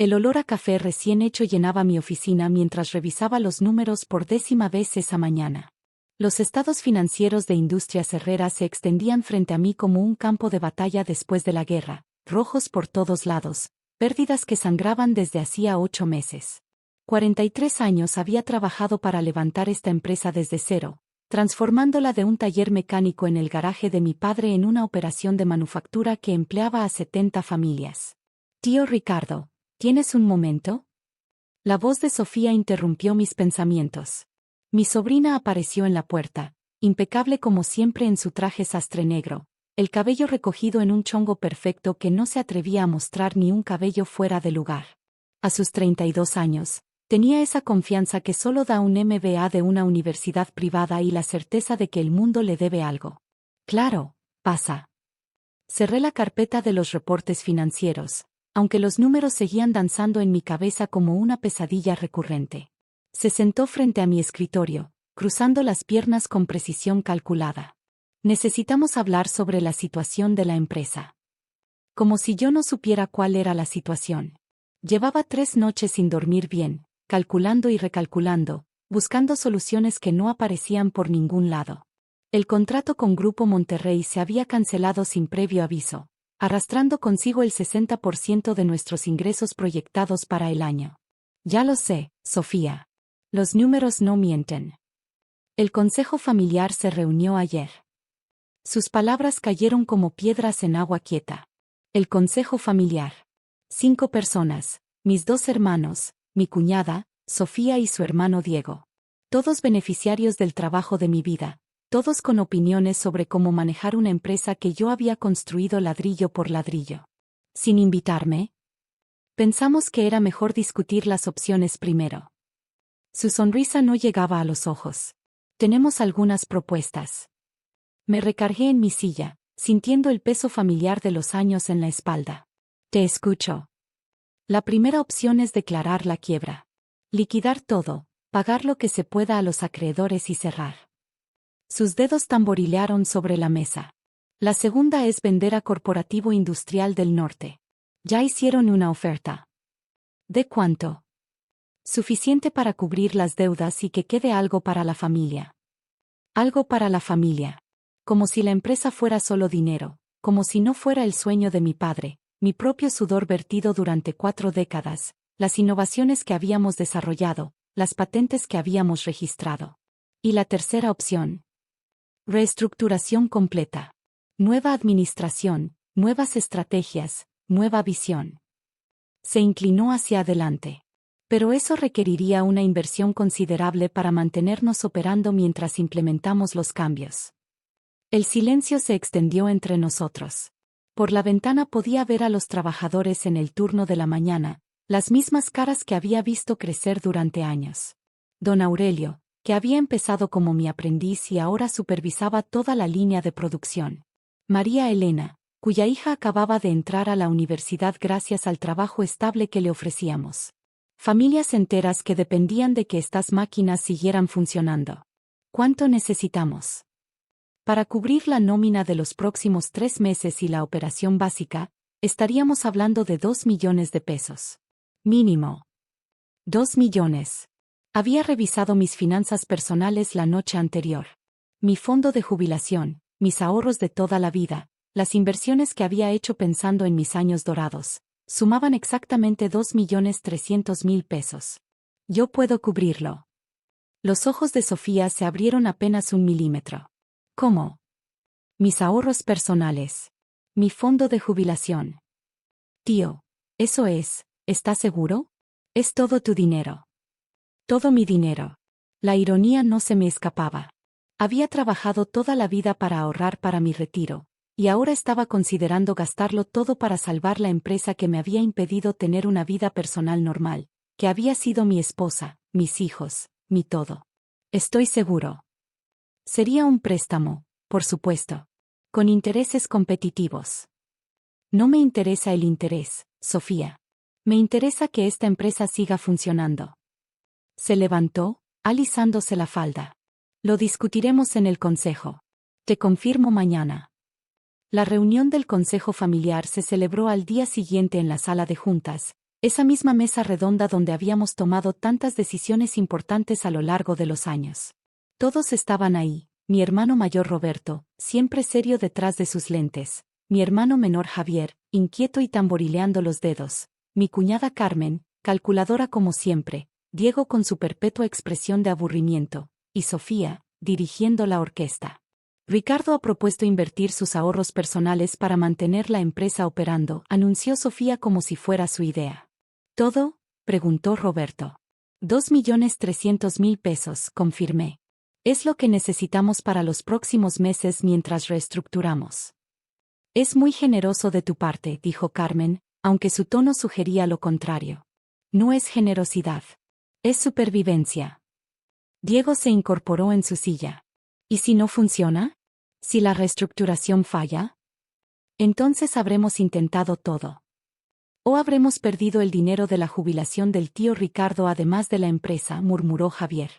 El olor a café recién hecho llenaba mi oficina mientras revisaba los números por 10ª vez esa mañana. Los estados financieros de Industrias Herrera se extendían frente a mí como un campo de batalla después de la guerra, rojos por todos lados, pérdidas que sangraban desde hacía 8 meses. 43 años había trabajado para levantar esta empresa desde cero, transformándola de un taller mecánico en el garaje de mi padre en una operación de manufactura que empleaba a 70 familias. Tío Ricardo, ¿tienes un momento? La voz de Sofía interrumpió mis pensamientos. Mi sobrina apareció en la puerta, impecable como siempre en su traje sastre negro, el cabello recogido en un chongo perfecto que no se atrevía a mostrar ni un cabello fuera de lugar. A sus 32 años, tenía esa confianza que solo da un MBA de una universidad privada y la certeza de que el mundo le debe algo. Claro, pasa. Cerré la carpeta de los reportes financieros, aunque los números seguían danzando en mi cabeza como una pesadilla recurrente. Se sentó frente a mi escritorio, cruzando las piernas con precisión calculada. Necesitamos hablar sobre la situación de la empresa. Como si yo no supiera cuál era la situación. Llevaba 3 noches sin dormir bien, calculando y recalculando, buscando soluciones que no aparecían por ningún lado. El contrato con Grupo Monterrey se había cancelado sin previo aviso, arrastrando consigo el 60% de nuestros ingresos proyectados para el año. Ya lo sé, Sofía. Los números no mienten. El consejo familiar se reunió ayer. Sus palabras cayeron como piedras en agua quieta. El consejo familiar. 5 personas, mis 2 hermanos, mi cuñada, Sofía y su hermano Diego. Todos beneficiarios del trabajo de mi vida, todos con opiniones sobre cómo manejar una empresa que yo había construido ladrillo por ladrillo. Sin invitarme, pensamos que era mejor discutir las opciones primero. Su sonrisa no llegaba a los ojos. Tenemos algunas propuestas. Me recargué en mi silla, sintiendo el peso familiar de los años en la espalda. Te escucho. La primera opción es declarar la quiebra. Liquidar todo, pagar lo que se pueda a los acreedores y cerrar. Sus dedos tamborilearon sobre la mesa. La segunda es vender a Corporativo Industrial del Norte. Ya hicieron una oferta. ¿De cuánto? Suficiente para cubrir las deudas y que quede algo para la familia. Algo para la familia. Como si la empresa fuera solo dinero, como si no fuera el sueño de mi padre, mi propio sudor vertido durante 4 décadas, las innovaciones que habíamos desarrollado, las patentes que habíamos registrado. Y la tercera opción. Reestructuración completa. Nueva administración, nuevas estrategias, nueva visión. Se inclinó hacia adelante. Pero eso requeriría una inversión considerable para mantenernos operando mientras implementamos los cambios. El silencio se extendió entre nosotros. Por la ventana podía ver a los trabajadores en el turno de la mañana, las mismas caras que había visto crecer durante años. Don Aurelio, que había empezado como mi aprendiz y ahora supervisaba toda la línea de producción. María Elena, cuya hija acababa de entrar a la universidad gracias al trabajo estable que le ofrecíamos. Familias enteras que dependían de que estas máquinas siguieran funcionando. ¿Cuánto necesitamos? Para cubrir la nómina de los próximos 3 meses y la operación básica, estaríamos hablando de 2 millones de pesos. Mínimo. 2 millones. Había revisado mis finanzas personales la noche anterior. Mi fondo de jubilación, mis ahorros de toda la vida, las inversiones que había hecho pensando en mis años dorados, sumaban exactamente 2.300.000 pesos. Yo puedo cubrirlo. Los ojos de Sofía se abrieron apenas 1 milímetro. ¿Cómo? Mis ahorros personales. Mi fondo de jubilación. Tío, eso es, ¿estás seguro? Es todo tu dinero. Todo mi dinero. La ironía no se me escapaba. Había trabajado toda la vida para ahorrar para mi retiro, y ahora estaba considerando gastarlo todo para salvar la empresa que me había impedido tener una vida personal normal, que había sido mi esposa, mis hijos, mi todo. Estoy seguro. Sería un préstamo, por supuesto. Con intereses competitivos. No me interesa el interés, Sofía. Me interesa que esta empresa siga funcionando. Se levantó, alisándose la falda. Lo discutiremos en el consejo. Te confirmo mañana. La reunión del consejo familiar se celebró al día siguiente en la sala de juntas, Esa misma mesa redonda donde habíamos tomado tantas decisiones importantes a lo largo de los años. Todos estaban ahí, mi hermano mayor Roberto, siempre serio detrás de sus lentes, mi hermano menor Javier, inquieto y tamborileando los dedos, mi cuñada Carmen, calculadora como siempre, Diego con su perpetua expresión de aburrimiento, y Sofía, dirigiendo la orquesta. Ricardo ha propuesto invertir sus ahorros personales para mantener la empresa operando, anunció Sofía como si fuera su idea. ¿Todo?, preguntó Roberto. 2.300.000 pesos, confirmé. Es lo que necesitamos para los próximos meses mientras reestructuramos. Es muy generoso de tu parte, dijo Carmen, aunque su tono sugería lo contrario. No es generosidad. Es supervivencia. Diego se incorporó en su silla. ¿Y si no funciona? ¿Si la reestructuración falla? Entonces habremos intentado todo. ¿O habremos perdido el dinero de la jubilación del tío Ricardo además de la empresa?, murmuró Javier.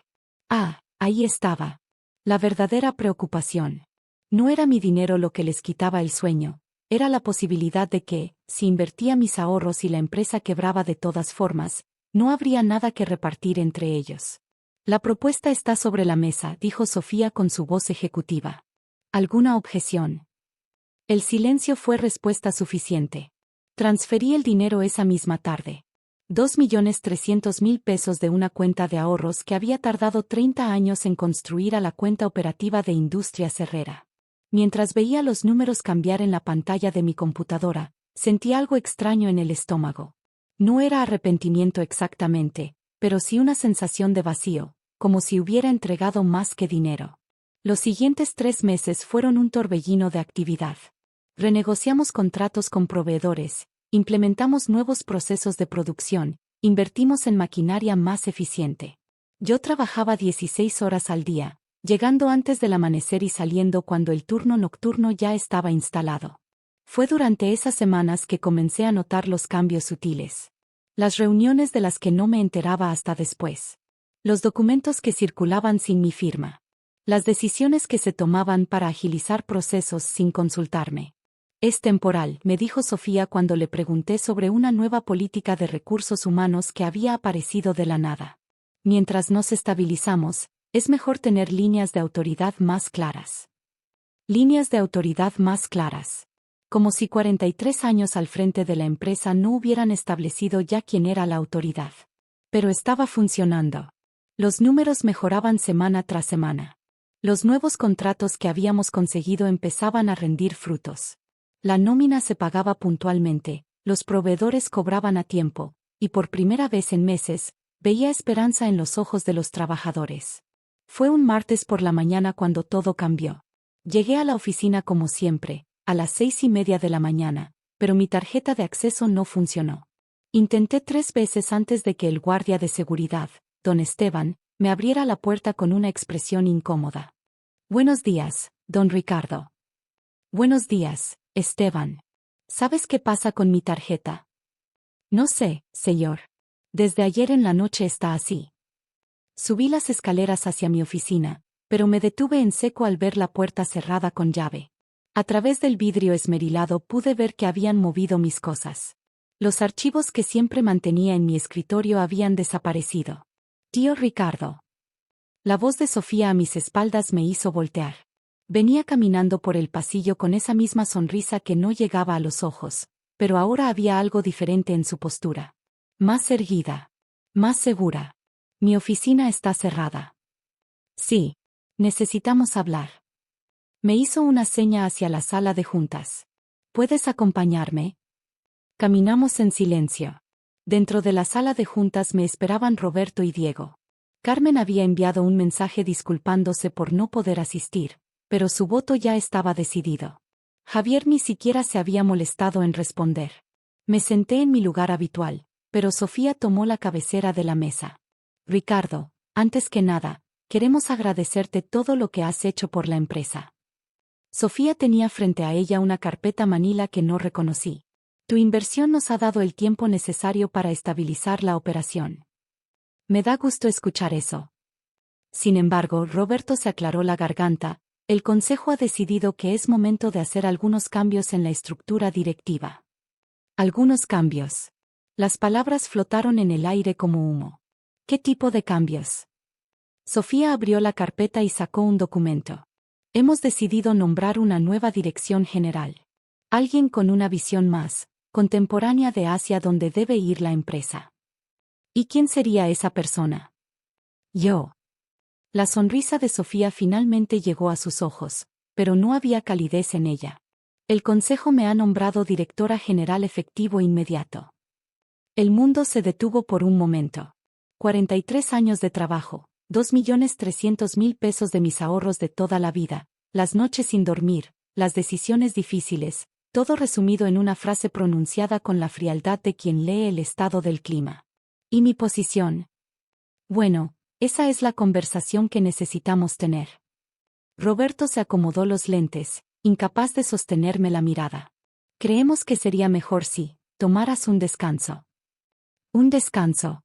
Ah, ahí estaba. La verdadera preocupación. No era mi dinero lo que les quitaba el sueño, era la posibilidad de que, si invertía mis ahorros y la empresa quebraba de todas formas, no habría nada que repartir entre ellos. La propuesta está sobre la mesa, dijo Sofía con su voz ejecutiva. ¿Alguna objeción? El silencio fue respuesta suficiente. Transferí el dinero esa misma tarde. 2.300.000 pesos de una cuenta de ahorros que había tardado 30 años en construir a la cuenta operativa de Industrias Herrera. Mientras veía los números cambiar en la pantalla de mi computadora, sentí algo extraño en el estómago. No era arrepentimiento exactamente, pero sí una sensación de vacío, como si hubiera entregado más que dinero. Los siguientes 3 meses fueron un torbellino de actividad. Renegociamos contratos con proveedores, implementamos nuevos procesos de producción, invertimos en maquinaria más eficiente. Yo trabajaba 16 horas al día, llegando antes del amanecer y saliendo cuando el turno nocturno ya estaba instalado. Fue durante esas semanas que comencé a notar los cambios sutiles. Las reuniones de las que no me enteraba hasta después. Los documentos que circulaban sin mi firma. Las decisiones que se tomaban para agilizar procesos sin consultarme. Es temporal, me dijo Sofía cuando le pregunté sobre una nueva política de recursos humanos que había aparecido de la nada. Mientras nos estabilizamos, es mejor tener líneas de autoridad más claras. Líneas de autoridad más claras. Como si 43 años al frente de la empresa no hubieran establecido ya quién era la autoridad. Pero estaba funcionando. Los números mejoraban semana tras semana. Los nuevos contratos que habíamos conseguido empezaban a rendir frutos. La nómina se pagaba puntualmente, los proveedores cobraban a tiempo, y por primera vez en meses, veía esperanza en los ojos de los trabajadores. Fue un martes por la mañana cuando todo cambió. Llegué a la oficina como siempre, a las 6:30 de la mañana, pero mi tarjeta de acceso no funcionó. Intenté 3 veces antes de que el guardia de seguridad, don Esteban, me abriera la puerta con una expresión incómoda. Buenos días, don Ricardo. Buenos días, Esteban. ¿Sabes qué pasa con mi tarjeta? No sé, señor. Desde ayer en la noche está así. Subí las escaleras hacia mi oficina, pero me detuve en seco al ver la puerta cerrada con llave. A través del vidrio esmerilado pude ver que habían movido mis cosas. Los archivos que siempre mantenía en mi escritorio habían desaparecido. Tío Ricardo. La voz de Sofía a mis espaldas me hizo voltear. Venía caminando por el pasillo con esa misma sonrisa que no llegaba a los ojos, pero ahora había algo diferente en su postura. Más erguida. Más segura. Mi oficina está cerrada. Sí. Necesitamos hablar. Me hizo una seña hacia la sala de juntas. ¿Puedes acompañarme? Caminamos en silencio. Dentro de la sala de juntas me esperaban Roberto y Diego. Carmen había enviado un mensaje disculpándose por no poder asistir, pero su voto ya estaba decidido. Javier ni siquiera se había molestado en responder. Me senté en mi lugar habitual, pero Sofía tomó la cabecera de la mesa. Ricardo, antes que nada, queremos agradecerte todo lo que has hecho por la empresa. Sofía tenía frente a ella una carpeta manila que no reconocí. Tu inversión nos ha dado el tiempo necesario para estabilizar la operación. Me da gusto escuchar eso. Sin embargo, Roberto se aclaró la garganta. El consejo ha decidido que es momento de hacer algunos cambios en la estructura directiva. Algunos cambios. Las palabras flotaron en el aire como humo. ¿Qué tipo de cambios? Sofía abrió la carpeta y sacó un documento. Hemos decidido nombrar una nueva dirección general. Alguien con una visión más contemporánea de hacia dónde debe ir la empresa. ¿Y quién sería esa persona? Yo. La sonrisa de Sofía finalmente llegó a sus ojos, pero no había calidez en ella. El consejo me ha nombrado directora general efectivo inmediato. El mundo se detuvo por un momento. 43 años de trabajo, 2.300.000 pesos de mis ahorros de toda la vida, las noches sin dormir, las decisiones difíciles, todo resumido en una frase pronunciada con la frialdad de quien lee el estado del clima. ¿Y mi posición? Bueno, esa es la conversación que necesitamos tener. Roberto se acomodó los lentes, incapaz de sostenerme la mirada. Creemos que sería mejor si tomaras un descanso. Un descanso.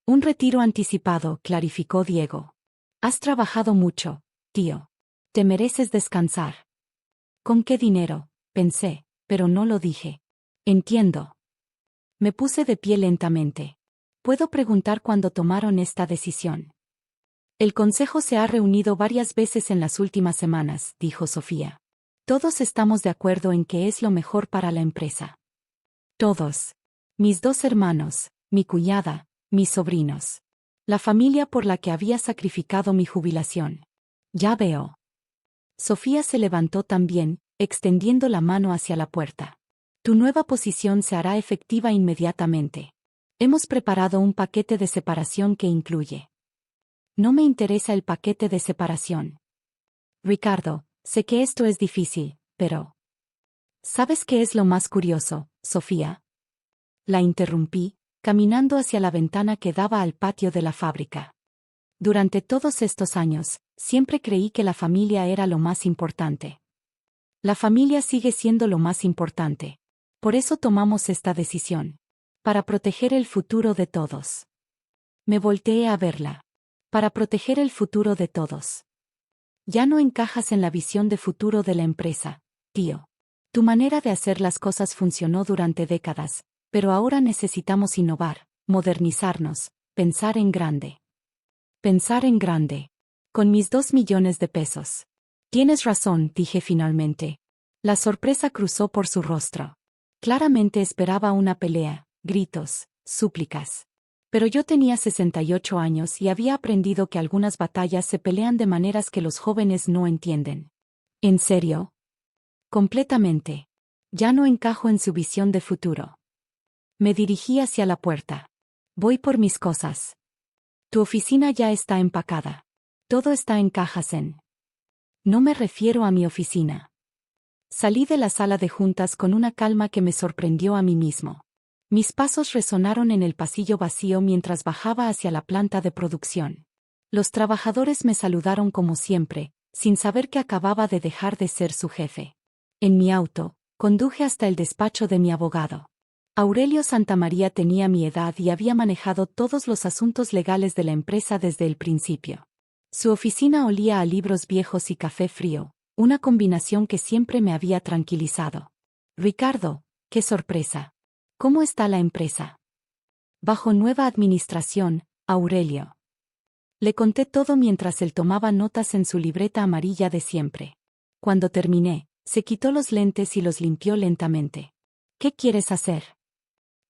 Un retiro anticipado, clarificó Diego. Has trabajado mucho, tío. Te mereces descansar. ¿Con qué dinero? Pensé, pero no lo dije. Entiendo. Me puse de pie lentamente. ¿Puedo preguntar cuándo tomaron esta decisión? El consejo se ha reunido varias veces en las últimas semanas, dijo Sofía. Todos estamos de acuerdo en que es lo mejor para la empresa. Todos. Mis 2 hermanos, mi cuñada, mis sobrinos. La familia por la que había sacrificado mi jubilación. Ya veo. Sofía se levantó también, extendiendo la mano hacia la puerta. Tu nueva posición se hará efectiva inmediatamente. Hemos preparado un paquete de separación que incluye. No me interesa el paquete de separación. Ricardo, sé que esto es difícil, pero... ¿Sabes qué es lo más curioso, Sofía? La interrumpí, caminando hacia la ventana que daba al patio de la fábrica. Durante todos estos años, siempre creí que la familia era lo más importante. La familia sigue siendo lo más importante. Por eso tomamos esta decisión. Para proteger el futuro de todos. Me volteé a verla. Para proteger el futuro de todos. Ya no encajas en la visión de futuro de la empresa, tío. Tu manera de hacer las cosas funcionó durante décadas, pero ahora necesitamos innovar, modernizarnos, pensar en grande. Pensar en grande. Con mis 2 millones de pesos. Tienes razón, dije finalmente. La sorpresa cruzó por su rostro. Claramente esperaba una pelea, gritos, súplicas. Pero yo tenía 68 años y había aprendido que algunas batallas se pelean de maneras que los jóvenes no entienden. ¿En serio? Completamente. Ya no encajo en su visión de futuro. Me dirigí hacia la puerta. Voy por mis cosas. Tu oficina ya está empacada. Todo está en cajas en. No me refiero a mi oficina. Salí de la sala de juntas con una calma que me sorprendió a mí mismo. Mis pasos resonaron en el pasillo vacío mientras bajaba hacia la planta de producción. Los trabajadores me saludaron como siempre, sin saber que acababa de dejar de ser su jefe. En mi auto, conduje hasta el despacho de mi abogado. Aurelio Santamaría tenía mi edad y había manejado todos los asuntos legales de la empresa desde el principio. Su oficina olía a libros viejos y café frío, una combinación que siempre me había tranquilizado. Ricardo, qué sorpresa. ¿Cómo está la empresa? Bajo nueva administración, Aurelio. Le conté todo mientras él tomaba notas en su libreta amarilla de siempre. Cuando terminé, se quitó los lentes y los limpió lentamente. ¿Qué quieres hacer?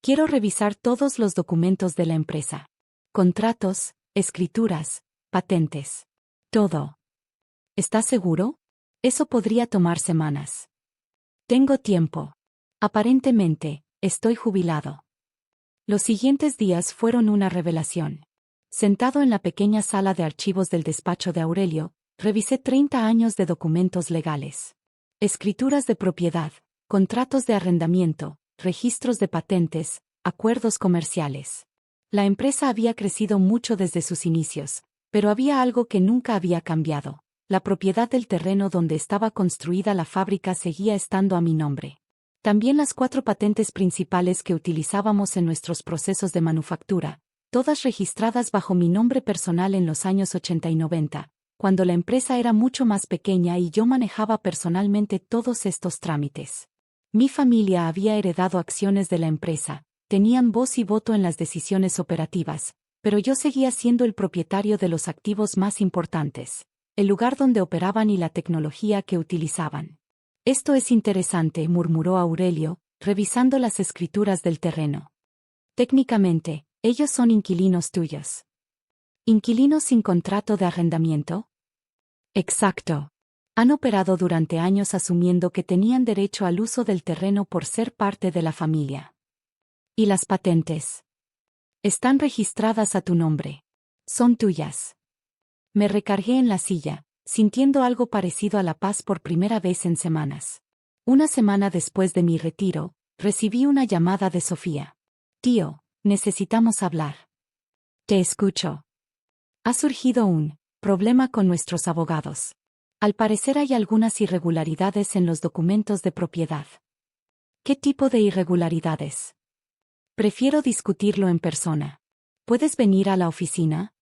Quiero revisar todos los documentos de la empresa. Contratos, escrituras, patentes. Todo. ¿Estás seguro? Eso podría tomar semanas. Tengo tiempo. Aparentemente, estoy jubilado. Los siguientes días fueron una revelación. Sentado en la pequeña sala de archivos del despacho de Aurelio, revisé 30 años de documentos legales. Escrituras de propiedad, contratos de arrendamiento, registros de patentes, acuerdos comerciales. La empresa había crecido mucho desde sus inicios, pero había algo que nunca había cambiado. La propiedad del terreno donde estaba construida la fábrica seguía estando a mi nombre. También las 4 patentes principales que utilizábamos en nuestros procesos de manufactura, todas registradas bajo mi nombre personal en los años 80 y 90, cuando la empresa era mucho más pequeña y yo manejaba personalmente todos estos trámites. Mi familia había heredado acciones de la empresa, tenían voz y voto en las decisiones operativas, pero yo seguía siendo el propietario de los activos más importantes, el lugar donde operaban y la tecnología que utilizaban. Esto es interesante, murmuró Aurelio, revisando las escrituras del terreno. Técnicamente, ellos son inquilinos tuyos. ¿Inquilinos sin contrato de arrendamiento? Exacto. Han operado durante años asumiendo que tenían derecho al uso del terreno por ser parte de la familia. ¿Y las patentes? Están registradas a tu nombre. Son tuyas. Me recargué en la silla, sintiendo algo parecido a la paz por primera vez en semanas. Una semana después de mi retiro, recibí una llamada de Sofía. Tío, necesitamos hablar. Te escucho. Ha surgido un problema con nuestros abogados. Al parecer hay algunas irregularidades en los documentos de propiedad. ¿Qué tipo de irregularidades? Prefiero discutirlo en persona. ¿Puedes venir a la oficina?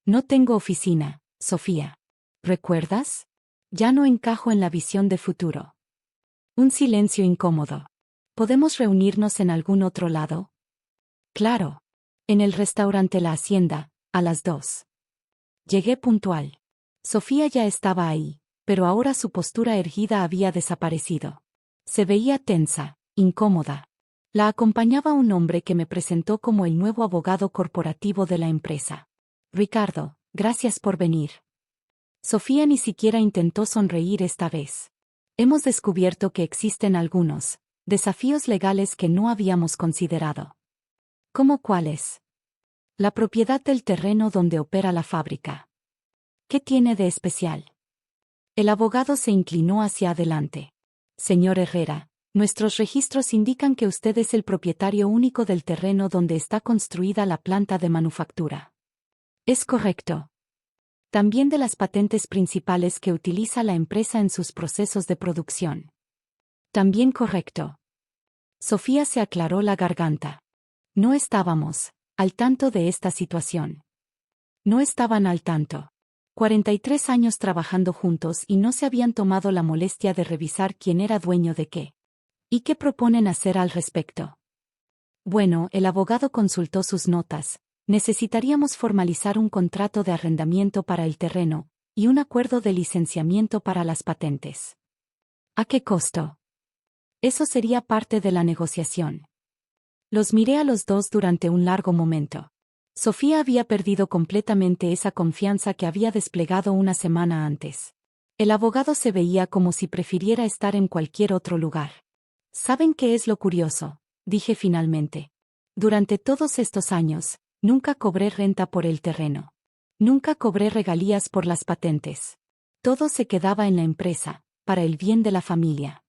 No tengo oficina, Sofía. ¿Recuerdas? Ya no encajo en la visión de futuro. Un silencio incómodo. ¿Podemos reunirnos en algún otro lado? Claro. En el restaurante La Hacienda, a las 2. Llegué puntual. Sofía ya estaba ahí, pero ahora su postura erguida había desaparecido. Se veía tensa, incómoda. La acompañaba un hombre que me presentó como el nuevo abogado corporativo de la empresa. Ricardo, gracias por venir. Sofía ni siquiera intentó sonreír esta vez. Hemos descubierto que existen algunos desafíos legales que no habíamos considerado. ¿Cómo cuáles? La propiedad del terreno donde opera la fábrica. ¿Qué tiene de especial? El abogado se inclinó hacia adelante. Señor Herrera, nuestros registros indican que usted es el propietario único del terreno donde está construida la planta de manufactura. Es correcto. También de las patentes principales que utiliza la empresa en sus procesos de producción. También correcto. Sofía se aclaró la garganta. No estábamos al tanto de esta situación. No estaban al tanto. 43 años trabajando juntos y no se habían tomado la molestia de revisar quién era dueño de qué. ¿Y qué proponen hacer al respecto? Bueno, el abogado consultó sus notas. Necesitaríamos formalizar un contrato de arrendamiento para el terreno y un acuerdo de licenciamiento para las patentes. ¿A qué costo? Eso sería parte de la negociación. Los miré a los dos durante un largo momento. Sofía había perdido completamente esa confianza que había desplegado una semana antes. El abogado se veía como si prefiriera estar en cualquier otro lugar. ¿Saben qué es lo curioso?, dije finalmente. Durante todos estos años, nunca cobré renta por el terreno. Nunca cobré regalías por las patentes. Todo se quedaba en la empresa, para el bien de la familia.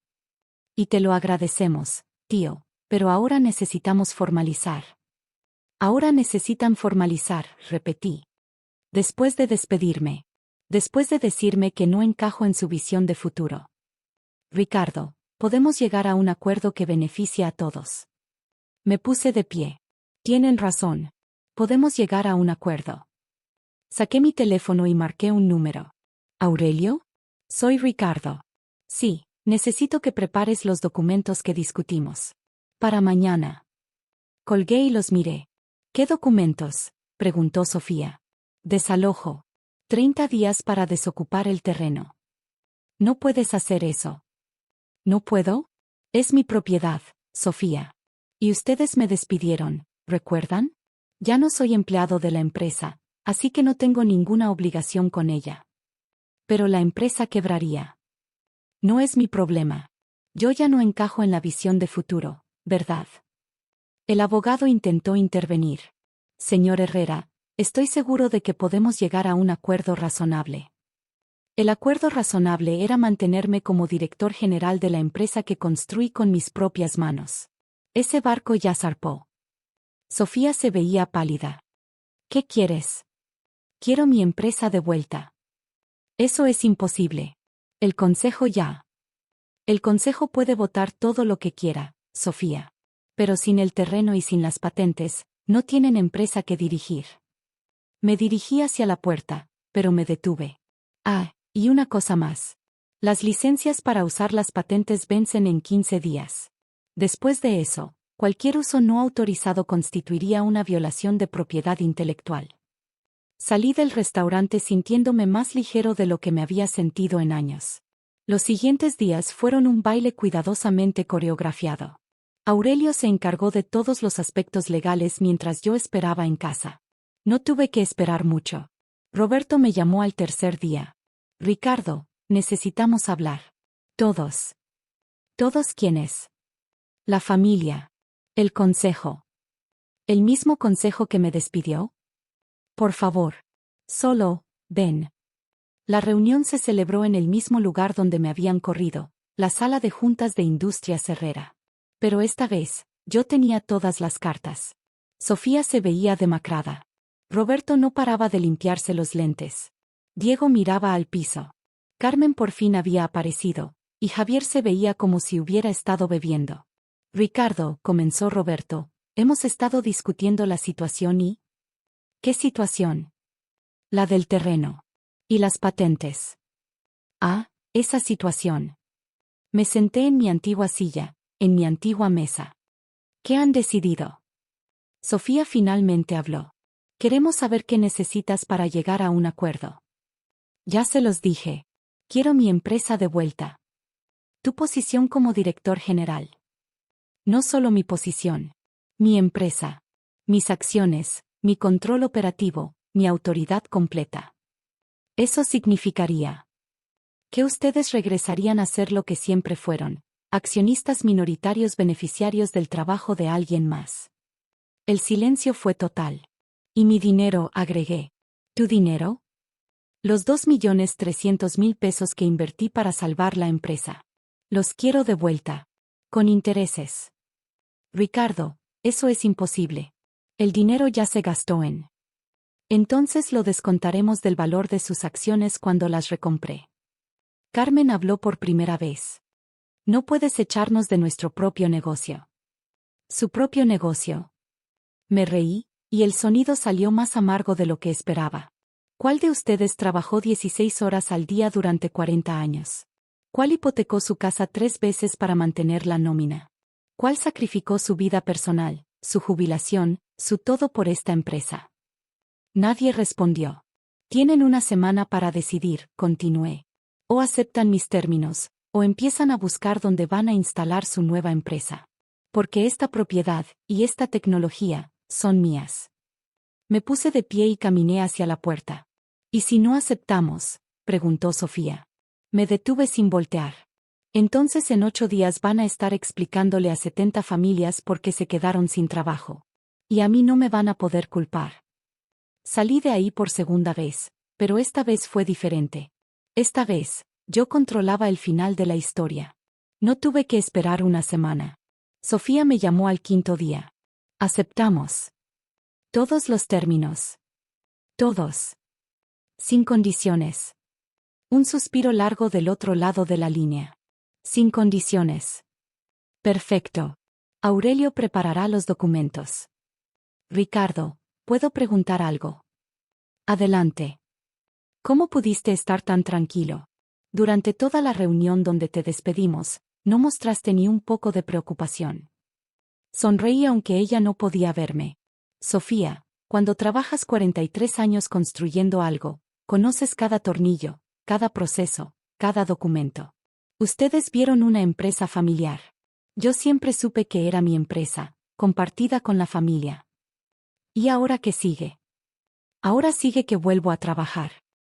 Y te lo agradecemos, tío, pero ahora necesitamos formalizar. Ahora necesitan formalizar, repetí. Después de despedirme. Después de decirme que no encajo en su visión de futuro. Ricardo, podemos llegar a un acuerdo que beneficie a todos. Me puse de pie. Tienen razón. Podemos llegar a un acuerdo. Saqué mi teléfono y marqué un número. ¿Aurelio? Soy Ricardo. Sí, necesito que prepares los documentos que discutimos. Para mañana. Colgué y los miré. ¿Qué documentos?, preguntó Sofía. Desalojo. 30 días para desocupar el terreno. No puedes hacer eso. ¿No puedo? Es mi propiedad, Sofía. Y ustedes me despidieron, ¿recuerdan? Ya no soy empleado de la empresa, así que no tengo ninguna obligación con ella. Pero la empresa quebraría. No es mi problema. Yo ya no encajo en la visión de futuro, ¿verdad? El abogado intentó intervenir. Señor Herrera, estoy seguro de que podemos llegar a un acuerdo razonable. El acuerdo razonable era mantenerme como director general de la empresa que construí con mis propias manos. Ese barco ya zarpó. Sofía se veía pálida. ¿Qué quieres? Quiero mi empresa de vuelta. Eso es imposible. El consejo ya. El consejo puede votar todo lo que quiera, Sofía. Pero sin el terreno y sin las patentes, no tienen empresa que dirigir. Me dirigí hacia la puerta, pero me detuve. Ah, y una cosa más. Las licencias para usar las patentes vencen en 15 días. Después de eso, Cualquier uso no autorizado constituiría una violación de propiedad intelectual. Salí del restaurante sintiéndome más ligero de lo que me había sentido en años. Los siguientes días fueron un baile cuidadosamente coreografiado. Aurelio se encargó de todos los aspectos legales mientras yo esperaba en casa. No tuve que esperar mucho. Roberto me llamó al tercer día. Ricardo, necesitamos hablar. Todos. ¿Todos quiénes? La familia. El consejo. ¿El mismo consejo que me despidió? Por favor. Solo, ven. La reunión se celebró en el mismo lugar donde me habían corrido, la sala de juntas de Industrias Herrera. Pero esta vez, yo tenía todas las cartas. Sofía se veía demacrada. Roberto no paraba de limpiarse los lentes. Diego miraba al piso. Carmen por fin había aparecido, y Javier se veía como si hubiera estado bebiendo. Ricardo, comenzó Roberto, hemos estado discutiendo la situación y... ¿Qué situación? La del terreno. Y las patentes. Ah, esa situación. Me senté en mi antigua silla, en mi antigua mesa. ¿Qué han decidido? Sofía finalmente habló. Queremos saber qué necesitas para llegar a un acuerdo. Ya se los dije. Quiero mi empresa de vuelta. Tu posición como director general. No solo mi posición. Mi empresa. Mis acciones, mi control operativo, mi autoridad completa. Eso significaría que ustedes regresarían a ser lo que siempre fueron, accionistas minoritarios beneficiarios del trabajo de alguien más. El silencio fue total. Y mi dinero, agregué. ¿Tu dinero? Los 2.300.000 pesos que invertí para salvar la empresa. Los quiero de vuelta. Con intereses. Ricardo, eso es imposible. El dinero ya se gastó en. Entonces lo descontaremos del valor de sus acciones cuando las recompré. Carmen habló por primera vez. No puedes echarnos de nuestro propio negocio. ¿Su propio negocio? Me reí, y el sonido salió más amargo de lo que esperaba. ¿Cuál de ustedes trabajó 16 horas al día durante 40 años? ¿Cuál hipotecó su casa 3 veces para mantener la nómina? ¿Cuál sacrificó su vida personal, su jubilación, su todo por esta empresa? Nadie respondió. Tienen una semana para decidir, continué. O aceptan mis términos, o empiezan a buscar dónde van a instalar su nueva empresa. Porque esta propiedad, y esta tecnología, son mías. Me puse de pie y caminé hacia la puerta. ¿Y si no aceptamos? Preguntó Sofía. Me detuve sin voltear. Entonces en 8 días van a estar explicándole a 70 familias por qué se quedaron sin trabajo. Y a mí no me van a poder culpar. Salí de ahí por segunda vez, pero esta vez fue diferente. Esta vez, yo controlaba el final de la historia. No tuve que esperar una semana. Sofía me llamó al 5.º día. Aceptamos. Todos los términos. Todos. Sin condiciones. Un suspiro largo del otro lado de la línea. Sin condiciones. Perfecto. Aurelio preparará los documentos. Ricardo, ¿puedo preguntar algo? Adelante. ¿Cómo pudiste estar tan tranquilo? Durante toda la reunión donde te despedimos, no mostraste ni un poco de preocupación. Sonreí aunque ella no podía verme. Sofía, cuando trabajas 43 años construyendo algo, conoces cada tornillo, cada proceso, cada documento. Ustedes vieron una empresa familiar. Yo siempre supe que era mi empresa, compartida con la familia. ¿Y ahora qué sigue? Ahora sigue que vuelvo a trabajar.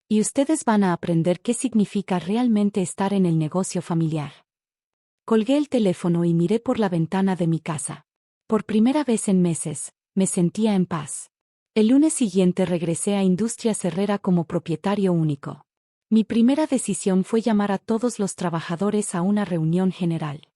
Y ustedes van a aprender qué significa realmente estar en el negocio familiar. Colgué el teléfono y miré por la ventana de mi casa. Por primera vez en meses, me sentía en paz. El lunes siguiente regresé a Industrias Herrera como propietario único. Mi primera decisión fue llamar a todos los trabajadores a una reunión general.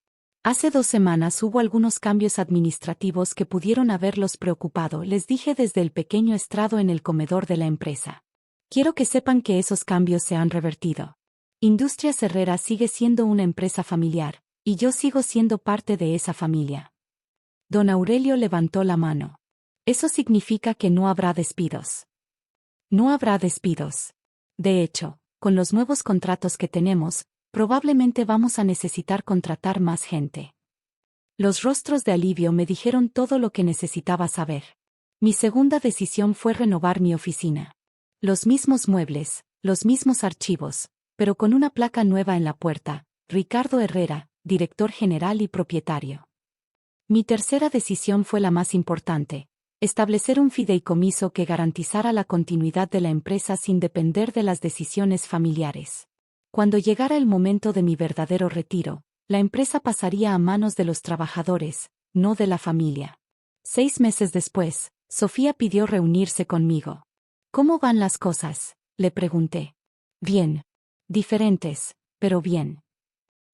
Hace 2 semanas hubo algunos cambios administrativos que pudieron haberlos preocupado, les dije desde el pequeño estrado en el comedor de la empresa. Quiero que sepan que esos cambios se han revertido. Industrias Herrera sigue siendo una empresa familiar, y yo sigo siendo parte de esa familia. Don Aurelio levantó la mano. Eso significa que no habrá despidos. No habrá despidos. De hecho, con los nuevos contratos que tenemos, probablemente vamos a necesitar contratar más gente. Los rostros de alivio me dijeron todo lo que necesitaba saber. Mi segunda decisión fue renovar mi oficina. Los mismos muebles, los mismos archivos, pero con una placa nueva en la puerta: Ricardo Herrera, director general y propietario. Mi tercera decisión fue la más importante: establecer un fideicomiso que garantizara la continuidad de la empresa sin depender de las decisiones familiares. Cuando llegara el momento de mi verdadero retiro, la empresa pasaría a manos de los trabajadores, no de la familia. 6 meses después, Sofía pidió reunirse conmigo. ¿Cómo van las cosas?, le pregunté. Bien. Diferentes, pero bien.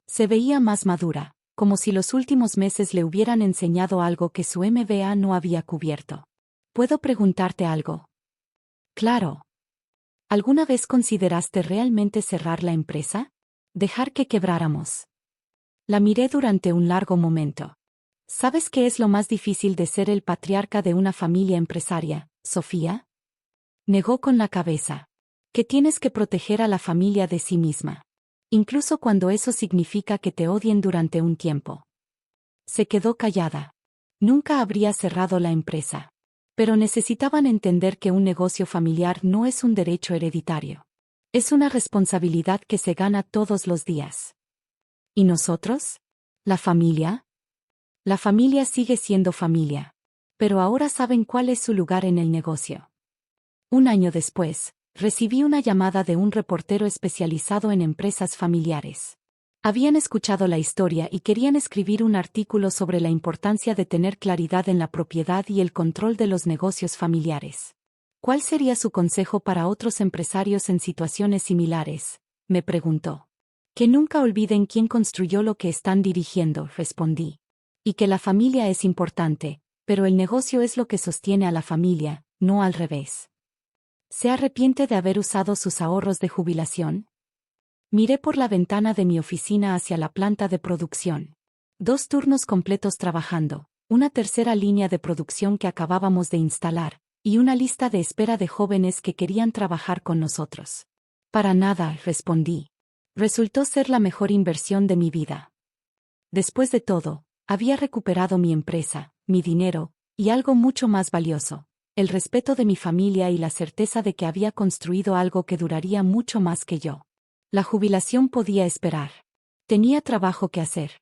Se veía más madura, como si los últimos meses le hubieran enseñado algo que su MBA no había cubierto. ¿Puedo preguntarte algo? Claro. ¿Alguna vez consideraste realmente cerrar la empresa? ¿Dejar que quebráramos? La miré durante un largo momento. ¿Sabes qué es lo más difícil de ser el patriarca de una familia empresaria, Sofía? Negó con la cabeza. Que tienes que proteger a la familia de sí misma. Incluso cuando eso significa que te odien durante un tiempo. Se quedó callada. Nunca habría cerrado la empresa. Pero necesitaban entender que un negocio familiar no es un derecho hereditario. Es una responsabilidad que se gana todos los días. ¿Y nosotros? ¿La familia? La familia sigue siendo familia. Pero ahora saben cuál es su lugar en el negocio. Un año después, recibí una llamada de un reportero especializado en empresas familiares. Habían escuchado la historia y querían escribir un artículo sobre la importancia de tener claridad en la propiedad y el control de los negocios familiares. ¿Cuál sería su consejo para otros empresarios en situaciones similares?, me preguntó. Que nunca olviden quién construyó lo que están dirigiendo, respondí. Y que la familia es importante, pero el negocio es lo que sostiene a la familia, no al revés. ¿Se arrepiente de haber usado sus ahorros de jubilación? Miré por la ventana de mi oficina hacia la planta de producción. 2 turnos completos trabajando, una tercera línea de producción que acabábamos de instalar, y una lista de espera de jóvenes que querían trabajar con nosotros. Para nada, respondí. Resultó ser la mejor inversión de mi vida. Después de todo, había recuperado mi empresa, mi dinero, y algo mucho más valioso: el respeto de mi familia y la certeza de que había construido algo que duraría mucho más que yo. La jubilación podía esperar. Tenía trabajo que hacer.